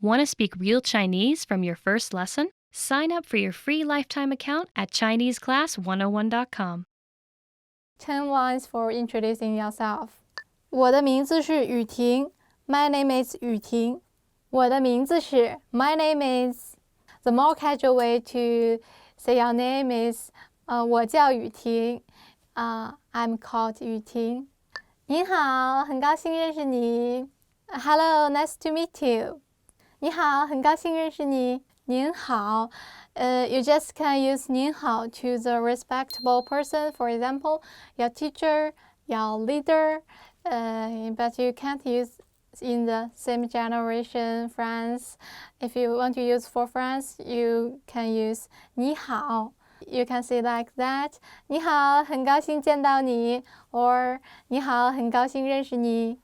Want to speak real Chinese from your first lesson? Sign up for your free lifetime account at ChineseClass101.com. 10 lines for introducing yourself. 我的名字是雨婷。My name is 雨婷。我的名字是 My name is. The more casual way to say your name is 我叫雨婷。I'm called 雨婷。你好，很高兴认识你。Hello, nice to meet you. 你好，很高兴认识你。您好。You just can use 您好 to the respectable person, for example, your teacher, your leader, but you can't use in the same generation friends. If you want to use for friends, you can use 你好. You can say like that. 你好，很高兴见到你 or 你好，很高兴认识你。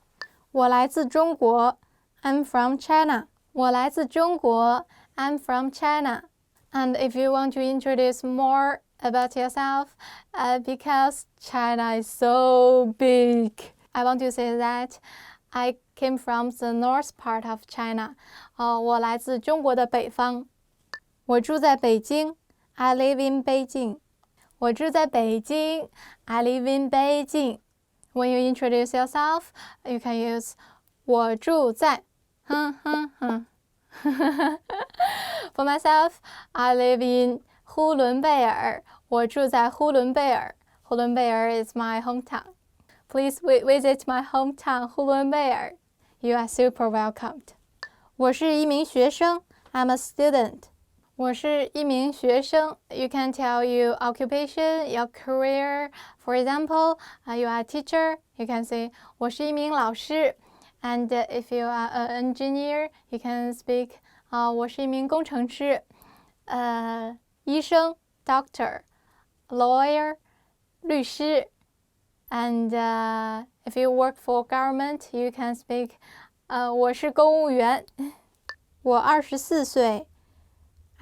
我来自中国 I'm from China. 我来自中国 I'm from China. And if you want to introduce more about yourself, because China is so big, I want to say that I came from the north part of China. 我来自中国的北方。我住在北京 I live in Beijing. 我住在北京 I live in Beijing. When you introduce yourself, you can use 我住在For myself, I live in 呼伦贝尔。我住在呼伦贝尔。呼伦贝尔 is my hometown. Please visit my hometown, 呼伦贝尔。You are super welcomed. 我是一名学生 I'm a student. 我是一名学生 You can tell your occupation, your career. For example, you are a teacher. You can say 我是一名老师。And if you are an engineer, you can speak 我是一名工程师。医生 doctor, lawyer, 律师。And if you work for government, you can speak 我是公务员。我24岁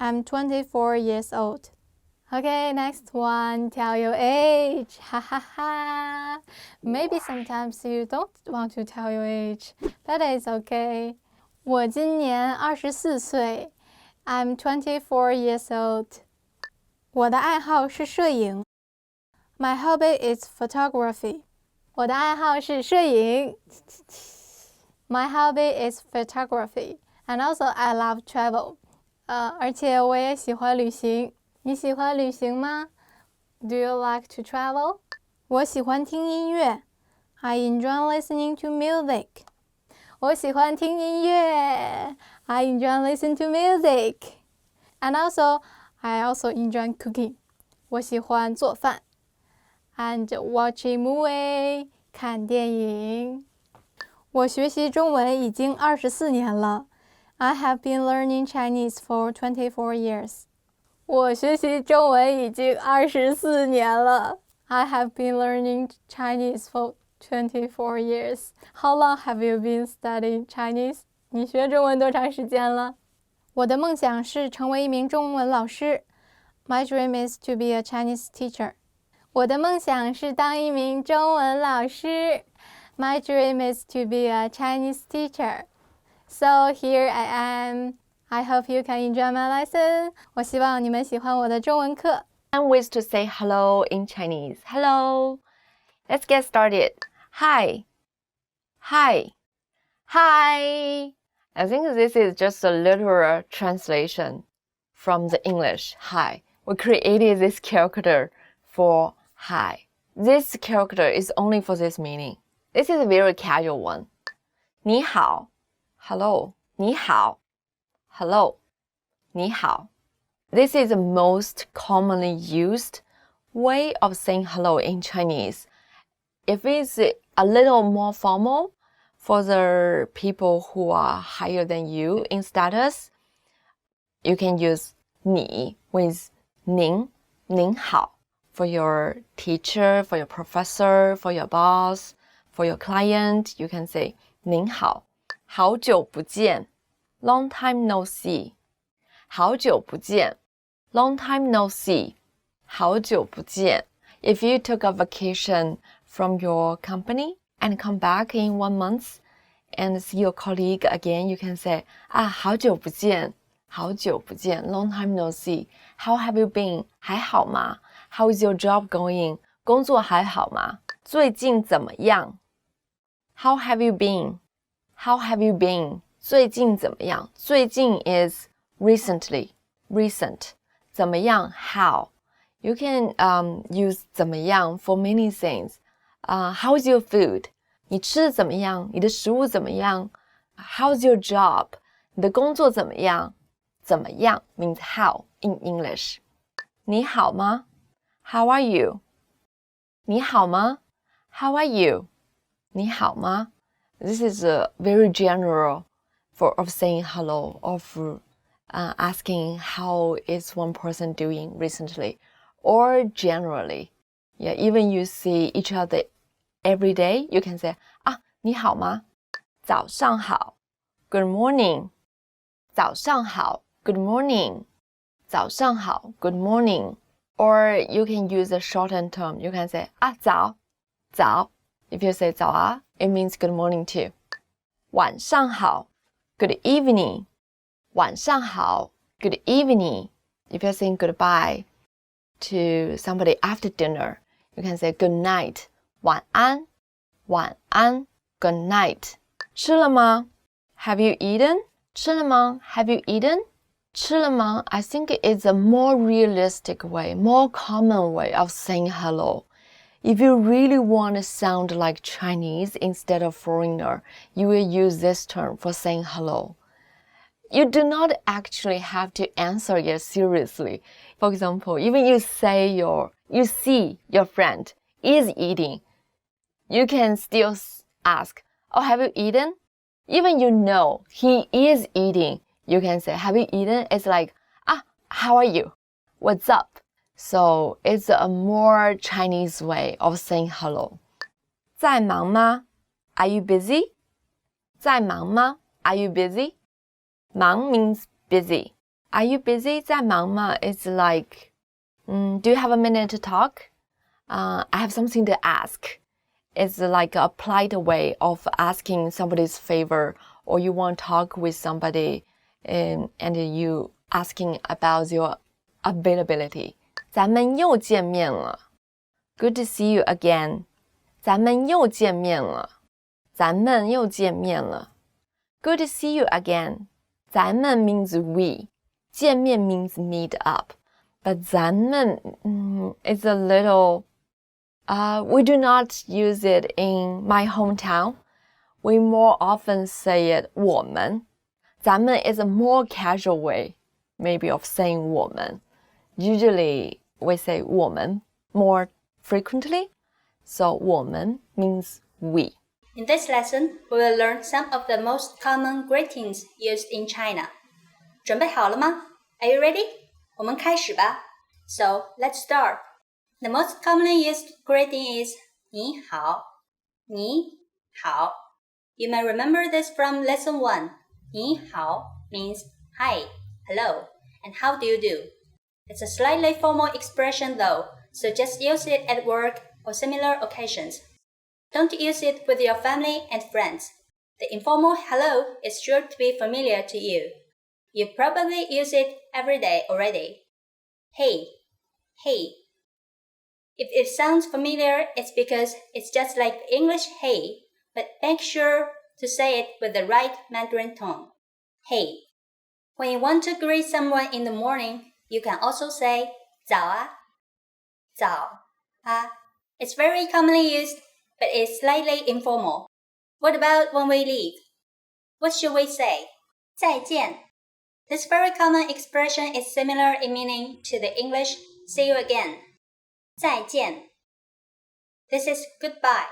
I'm 24 years old. Okay, next one, tell your age. Ha ha ha. Maybe sometimes you don't want to tell your age, but it's okay. 我今年24岁 I'm 24 years old. 我的爱好是摄影 My hobby is photography. 我的爱好是摄影 My hobby is photography. And also I love travel. 而且我也喜欢旅行。你喜欢旅行吗 Do you like to travel? 我喜欢听音乐 I enjoy listening to music. 我喜欢听音乐 I enjoy listening to music. And also, I also enjoy cooking. 我喜欢做饭 And watching movie. 看电影。我学习中文已经24年了 I have been learning Chinese for 24 years. 我学习中文已经24年了 I have been learning Chinese for 24 years. How long have you been studying Chinese? 你学中文多长时间了？我的梦想是成为一名中文老师 My dream is to be a Chinese teacher. 我的梦想是当一名中文老师 My dream is to be a Chinese teacher. So here I am. I hope you can enjoy my lesson. 我希望你们喜欢我的中文课。And ways to say hello in Chinese. Hello. Let's get started. Hi. Hi. Hi. I think this is just a literal translation from the English. Hi. We created this character for hi. This character is only for this meaning. This is a very casual one. 你好 Hello. 你好 Hello. 你好 This is the most commonly used way of saying hello in Chinese. If it's a little more formal for the people who are higher than you in status, you can use 你 with 您好 for your teacher, for your professor, for your boss, for your client. You can say 您好好久不见 Long time no see. 好久不见 Long time no see. 好久不见 If you took a vacation from your company and come back in 1 month, and see your colleague again, you can say, 好久不见，好久不见 long time no see. How have you been? 还好吗？ How is your job going? 工作还好吗？最近怎么样？ How have you been? How have you been? 最近怎么样？最近 is recently, recent. 怎么样 how? You can use 怎么样 for many things. How's your food? 你吃的怎么样？你的食物怎么样？ How's your job? 你的工作怎么样？怎么样 means how in English. 你好吗？ How are you? 你好吗？ How are you? 你好吗？ This is very general of saying hello, of asking how is one person doing recently, or generally. Yeah, even you see each other every day, you can say, 你好吗？早上好 Good morning. 早上好 Good morning. 早上好 Good morning. Or you can use a shortened term. You can say, 早 If you say 早 it means good morning too. 晚上好 Good evening. 晚上好 Good evening. If you're saying goodbye to somebody after dinner, you can say good night. 晚安 Good night. 吃了吗 Have you eaten? 吃了吗 Have you eaten? 吃了吗 I think it's a more realistic way, more common way of saying hello. If you really want to sound like Chinese instead of foreigner, you will use this term for saying hello. You do not actually have to answer it seriously. For example, even you see your friend is eating, you can still ask, have you eaten? Even you know he is eating, you can say, have you eaten? It's like, how are you? What's up? So it's a more Chinese way of saying hello. 在忙吗 Are you busy? 在忙吗 Are you busy? 忙 means busy. Are you busy? 在忙吗 It's like, do you have a minute to talk? I have something to ask. It's like a polite way of asking somebody's favor, or you want to talk with somebody and you asking about your availability. 咱们又见面了 Good to see you again. 咱们又见面了咱们又见面了 Good to see you again. 咱们 means we. 见面 means meet up. But 咱们is a little... we do not use it in my hometown. We more often say it 我们. 咱们 is a more casual way, maybe of saying 我们. Usually, we say 我们 more frequently. So 我们 means we. In this lesson, we will learn some of the most common greetings used in China. 准备好了吗 Are you ready? 我们开始吧 So, let's start. The most commonly used greeting is 你好你好 You may remember this from lesson 1. 你好 means hi, hello, and how do you do? It's a slightly formal expression though, so just use it at work or similar occasions. Don't use it with your family and friends. The informal hello is sure to be familiar to you. You probably use it every day already. Hey, hey. If it sounds familiar, it's because it's just like English hey, but make sure to say it with the right Mandarin tone. Hey. When you want to greet someone in the morning, you can also say 早啊早啊 It's very commonly used, but it's slightly informal. What about when we leave? What should we say? 再见 This very common expression is similar in meaning to the English see you again. 再见 This is goodbye.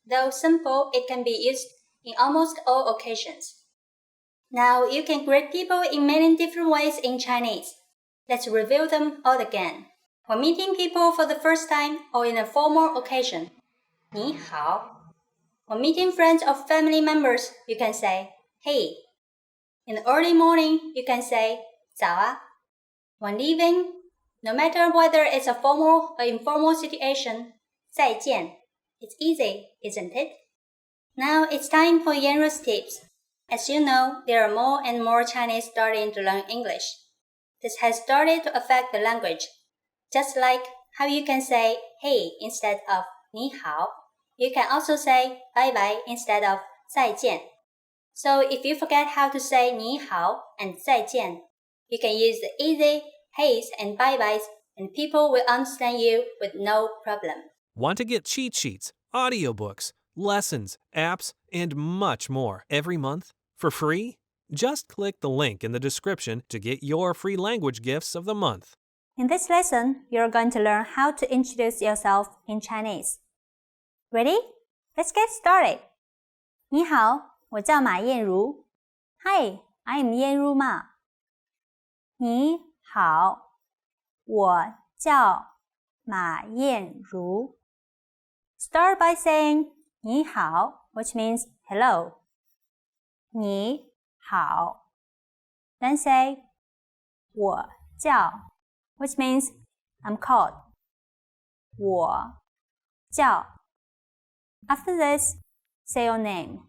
Though simple, it can be used in almost all occasions. Now you can greet people in many different ways in Chinese. Let's review them all again. When meeting people for the first time or in a formal occasion, 你好 When meeting friends or family members, you can say, hey. In the early morning, you can say, 早啊 When leaving, no matter whether it's a formal or informal situation, 再见 It's easy, isn't it? Now it's time for Yanru's tips. As you know, there are more and more Chinese starting to learn English. This has started to affect the language. Just like how you can say hey instead of 你好, you can also say bye bye instead of 再见. So if you forget how to say 你好 and 再见, you can use the easy heys and bye byes and people will understand you with no problem. Want to get cheat sheets, audiobooks, lessons, apps, and much more every month for free? Just click the link in the description to get your free language gifts of the month. In this lesson, you're going to learn how to introduce yourself in Chinese. Ready? Let's get started. 你好，我叫马燕如。Hi, I'm 燕如嘛。你好，我叫马燕如。Start by saying 你好, which means hello. 你好。Then say 我叫 which means I'm called. 我叫 After this, say your name.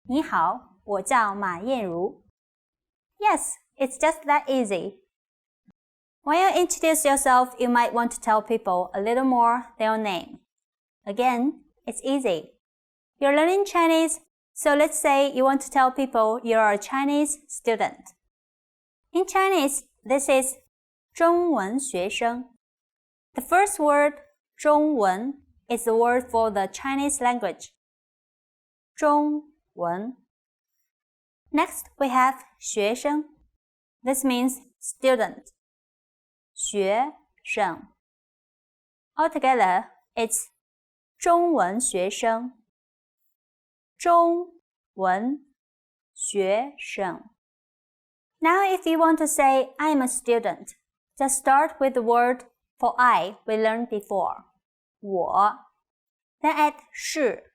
你好，我叫马燕如。Yes, it's just that easy. When you introduce yourself, you might want to tell people a little more than your name. Again, it's easy. You're learning Chinese, so let's say you want to tell people you're a Chinese student. In Chinese, this is 中文学生. The first word, 中文, is the word for the Chinese language. 中文. Next, we have 学生. This means student. 学生. Altogether, it's 中文学生。中文学生。Now, if you want to say, I'm a student, just start with the word for I we learned before, 我. Then add 是.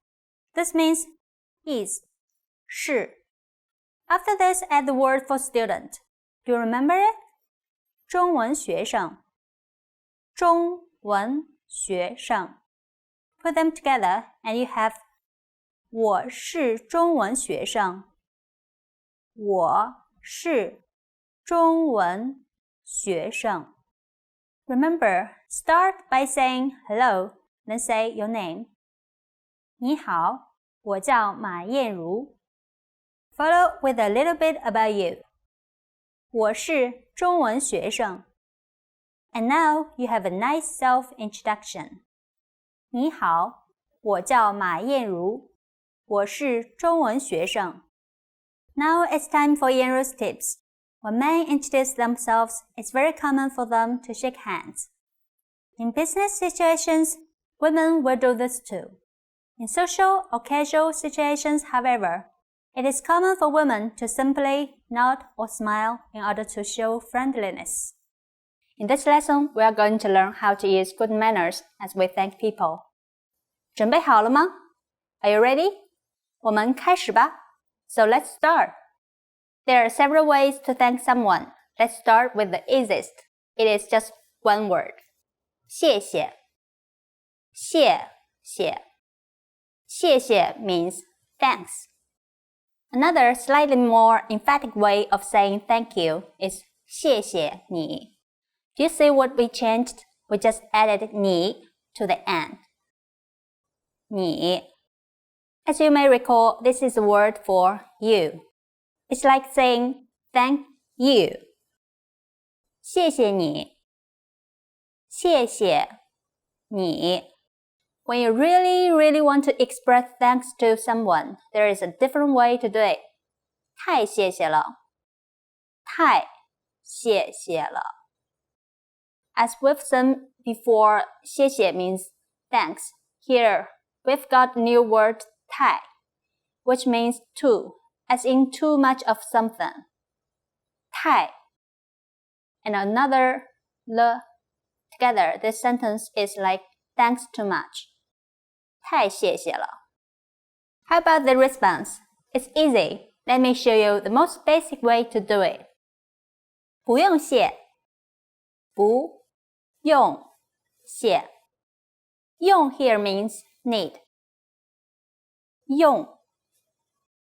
This means is, 是. After this, add the word for student. Do you remember it? 中文学生。中文学生。Put them together and you have 我是中文学生。我是中文学生。Remember, start by saying hello, then say your name. 你好，我叫马燕如。Follow with a little bit about you. 我是中文学生。And now you have a nice self-introduction. 你好，我叫马燕如。我是中文学生。Now it's time for Yanru's tips. When men introduce themselves, it's very common for them to shake hands. In business situations, women will do this too. In social or casual situations, however, it is common for women to simply nod or smile in order to show friendliness. In this lesson, we are going to learn how to use good manners as we thank people. 准备好了吗? Are you ready? 我们开始吧。So let's start. There are several ways to thank someone. Let's start with the easiest. It is just one word. 谢谢。谢谢。谢谢 means thanks. Another slightly more emphatic way of saying thank you is 谢谢你. Do you see what we changed? We just added 你 to the end. 你. As you may recall, this is a word for you. It's like saying thank you. 谢谢你。谢谢你。When you really want to express thanks to someone, there is a different way to do it. 太谢谢了。太谢谢了。As we've seen before, 谢谢 means thanks. Here, we've got the new word 太, which means too, as in too much of something. 太. And another 了. Together, this sentence is like thanks too much. 太谢谢了。How about the response? It's easy. Let me show you the most basic way to do it. 不用谢。不用谢。用 here means need. 用.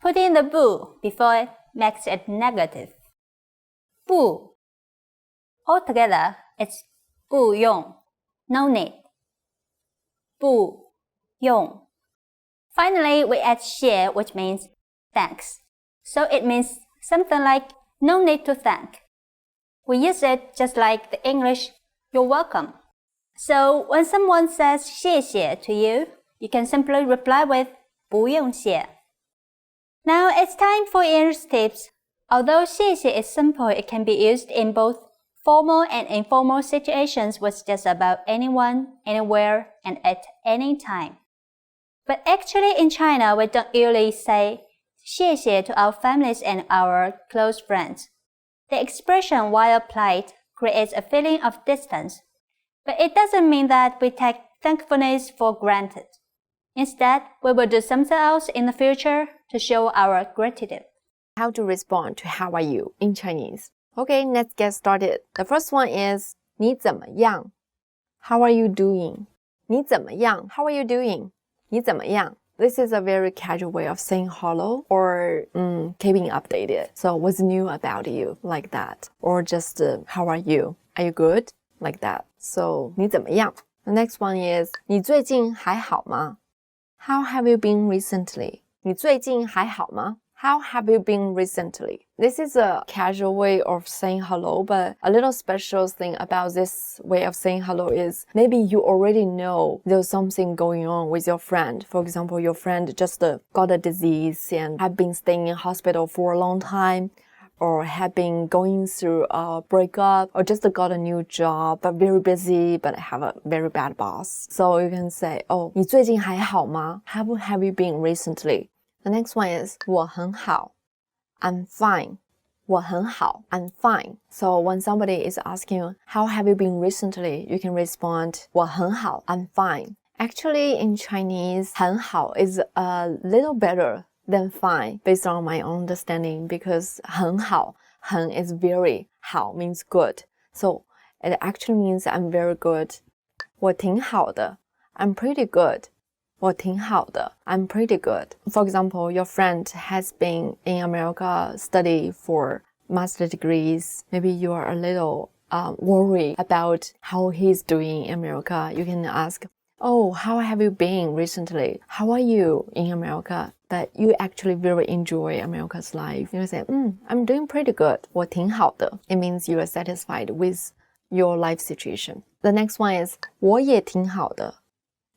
Putting the bu before it makes it negative. 不. Altogether, it's 不用, no need. 不用. Finally, we add 谢, which means thanks. So it means something like no need to thank. We use it just like the English you're welcome. So when someone says 谢谢 to you, you can simply reply with 不用谢. Now it's time for English tips. Although 谢谢 is simple, it can be used in both formal and informal situations with just about anyone, anywhere, and at any time. But actually in China, we don't usually say 谢谢 to our families and our close friends. The expression, while applied, creates a feeling of distance. But it doesn't mean that we take thankfulness for granted. Instead, we will do something else in the future to show our gratitude. How to respond to how are you in Chinese. Okay, let's get started. The first one is 你怎么样? How are you doing? 你怎么样? How are you doing? 你怎么样? This is a very casual way of saying hello or keeping updated. So what's new about you? Like that. Or just how are you? Are you good? Like that. So 你怎么样? The next one is 你最近还好吗? How have you been recently? 你最近还好吗? How have you been recently? This is a casual way of saying hello, but a little special thing about this way of saying hello is maybe you already know there's something going on with your friend. For example, your friend just got a disease and have been staying in hospital for a long time, or have been going through a breakup, or just got a new job, but very busy, but have a very bad boss. So you can say, oh, 你最近还好吗? How have you been recently? The next one is 我很好. I'm fine. 我很好. I'm fine. So when somebody is asking you, how have you been recently? You can respond, 我很好. I'm fine. Actually, in Chinese, 很好 is a little better than fine based on my understanding because 很好, 很 is very, 好 means good. So it actually means I'm very good. 我挺好的. I'm pretty good. 我挺好的. I'm pretty good. For example, your friend has been in America study for master degrees. Maybe you are a little worried about how he's doing in America. You can ask, oh, how have you been recently? How are you in America? But you actually very enjoy America's life. You say, I'm doing pretty good. 我挺好的. It means you are satisfied with your life situation. The next one is 我也挺好的.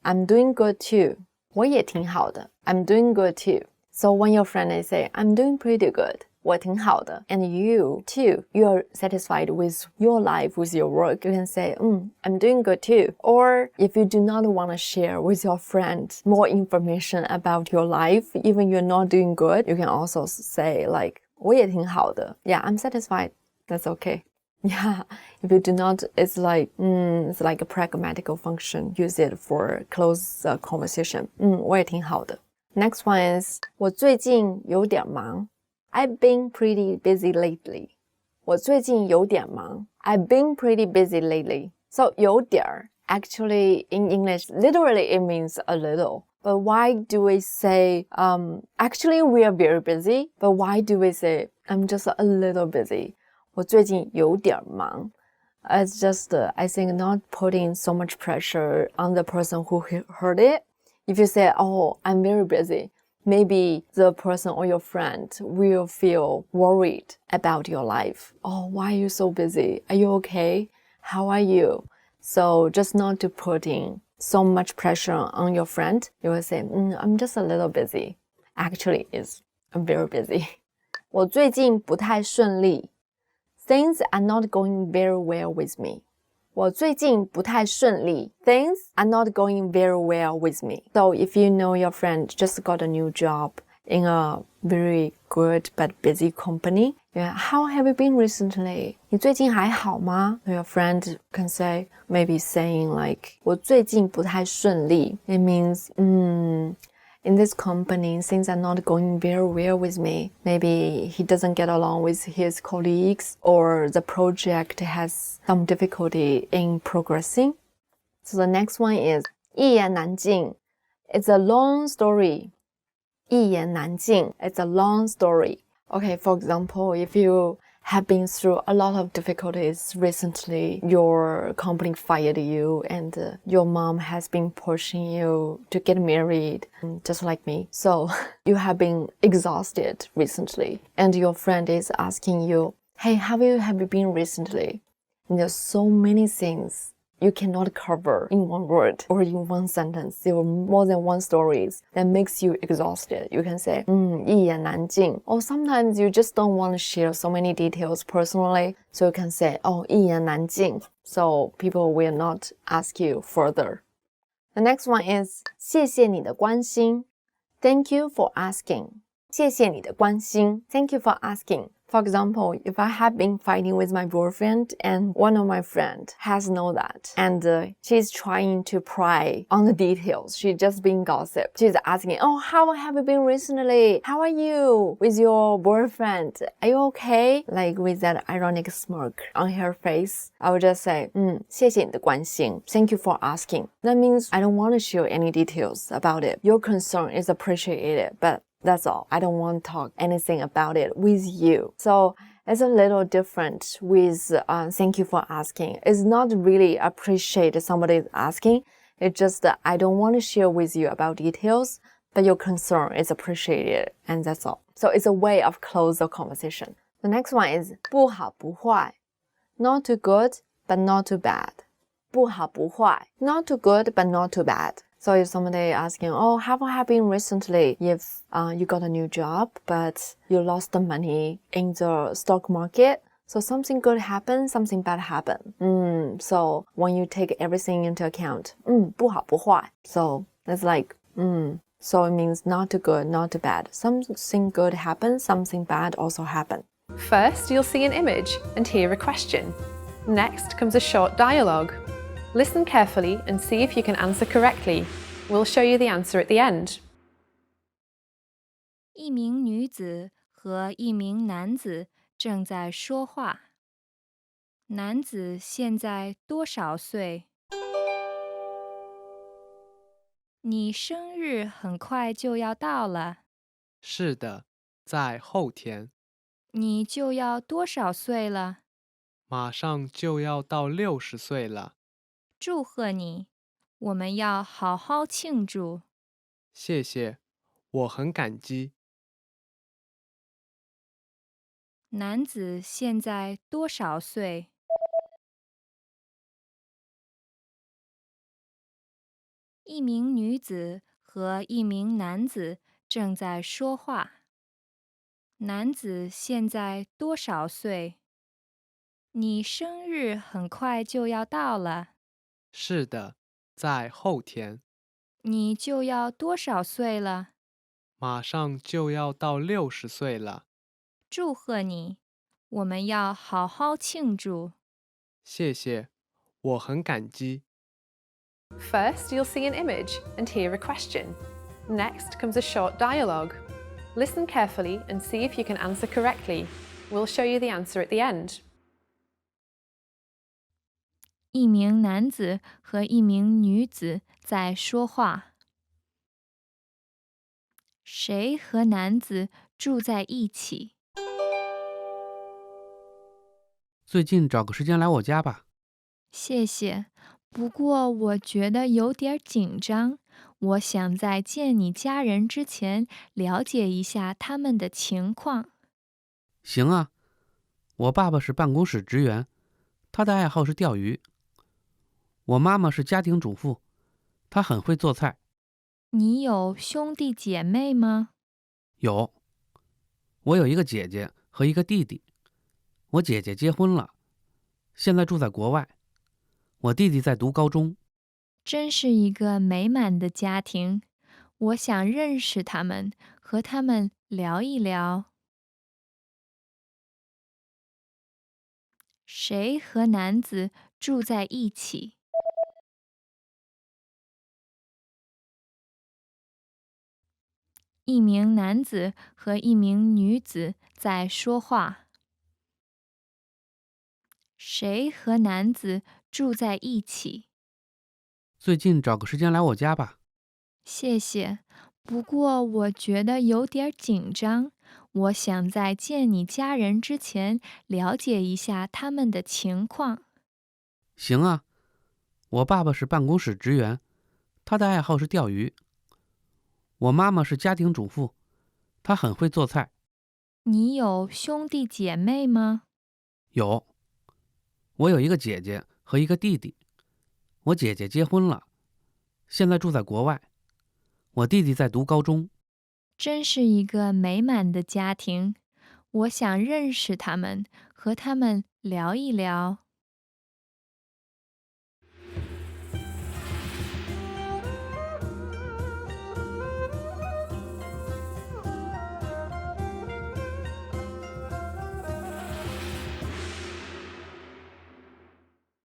I'm doing good too. 我也挺好的. I'm doing good too. So when your friend is saying, I'm doing pretty good, 我挺好的, and you too, you are satisfied with your life, with your work, you can say, I'm doing good too. Or if you do not want to share with your friend more information about your life, even you're not doing good, you can also say like, 我也挺好的. Yeah, I'm satisfied. That's okay. Yeah, if you do not, it's like a pragmatical function. Use it for close conversation. 我也挺好的. Next one is 我最近有点忙. I've been pretty busy lately. 我最近有点忙. I've been pretty busy lately. So 有点 actually in English, literally it means a little. But why do we say, actually we are very busy, but why do we say, I'm just a little busy? 我最近有点忙. It's just, I think, not putting so much pressure on the person who heard it. If you say, oh, I'm very busy, maybe the person or your friend will feel worried about your life. Oh, why are you so busy? Are you okay? How are you? So just not to putting so much pressure on your friend, you will say, I'm just a little busy. Actually, I'm very busy. 我最近不太顺利. Things are not going very well with me. 我最近不太顺利. Things are not going very well with me. So if you know your friend just got a new job in a very good but busy company, how have you been recently? 你最近还好吗? Your friend can say, maybe saying like, 我最近不太顺利. It means, in this company, things are not going very well with me. Maybe he doesn't get along with his colleagues, or the project has some difficulty in progressing. So the next one is 一言难尽. It's a long story. 一言难尽. It's a long story. Okay, for example, if you have been through a lot of difficulties recently, your company fired you and your mom has been pushing you to get married, just like me. So you have been exhausted recently and your friend is asking you, hey, how have you been recently? And there's so many things you cannot cover in one word or in one sentence. There are more than one stories that makes you exhausted. You can say, 一言难尽. Or sometimes you just don't want to share so many details personally. So you can say, 一言难尽. So people will not ask you further. The next one is 谢谢你的关心. Thank you for asking. 谢谢你的关心. Thank you for asking. For example, if I have been fighting with my boyfriend and one of my friends has known that and she's trying to pry on the details, she's just being gossip. She's asking, how have you been recently? How are you with your boyfriend? Are you okay? Like with that ironic smirk on her face, I would just say, 谢谢你的关心. Thank you for asking. That means I don't want to share any details about it. Your concern is appreciated, but that's all. I don't want to talk anything about it with you. So it's a little different with thank you for asking. It's not really appreciate somebody asking. It's just that I don't want to share with you about details, but your concern is appreciated, and that's all. So it's a way of close the conversation. The next one is 不好不坏. Not too good, but not too bad. 不好不坏. Not too good, but not too bad. So if somebody asking, how have you been recently? If you got a new job, but you lost the money in the stock market, so something good happened, something bad happened. So when you take everything into account, 不好不坏. So it's like, so it means not too good, not too bad. Something good happened, something bad also happened. First, you'll see an image and hear a question. Next comes a short dialogue. Listen carefully and see if you can answer correctly. We'll show you the answer at the end. 一名女子和一名男子正在说话。男子现在多少岁？你生日很快就要到了，是的，在后天，你就要多少岁了？马上就要到60岁了。祝贺你，我们要好好庆祝。谢谢，我很感激。男子现在多少岁？一名女子和一名男子正在说话。男子现在多少岁？你生日很快就要到了，是的，在后天，你就要多少岁了？马上就要到60岁了。祝贺你，我们要好好庆祝。谢谢，我很感激。First, you'll see an image and hear a question. Next comes a short dialogue. Listen carefully and see if you can answer correctly. We'll show you the answer at the end. 一名男子和一名女子在说话。谁和男子住在一起？最近找个时间来我家吧。谢谢，不过我觉得有点紧张。我想在见你家人之前了解一下他们的情况。行啊，我爸爸是办公室职员，他的爱好是钓鱼。我妈妈是家庭主妇，她很会做菜。你有兄弟姐妹吗？有，我有一个姐姐和一个弟弟。我姐姐结婚了，现在住在国外。我弟弟在读高中。真是一个美满的家庭，我想认识他们，和他们聊一聊。谁和男子住在一起？一名男子和一名女子在说话。谁和男子住在一起？最近找个时间来我家吧。谢谢，不过我觉得有点紧张，我想在见你家人之前了解一下他们的情况。行啊，我爸爸是办公室职员，他的爱好是钓鱼。我妈妈是家庭主妇，她很会做菜。你有兄弟姐妹吗？有，我有一个姐姐和一个弟弟。我姐姐结婚了，现在住在国外。我弟弟在读高中。真是一个美满的家庭，我想认识他们，和他们聊一聊。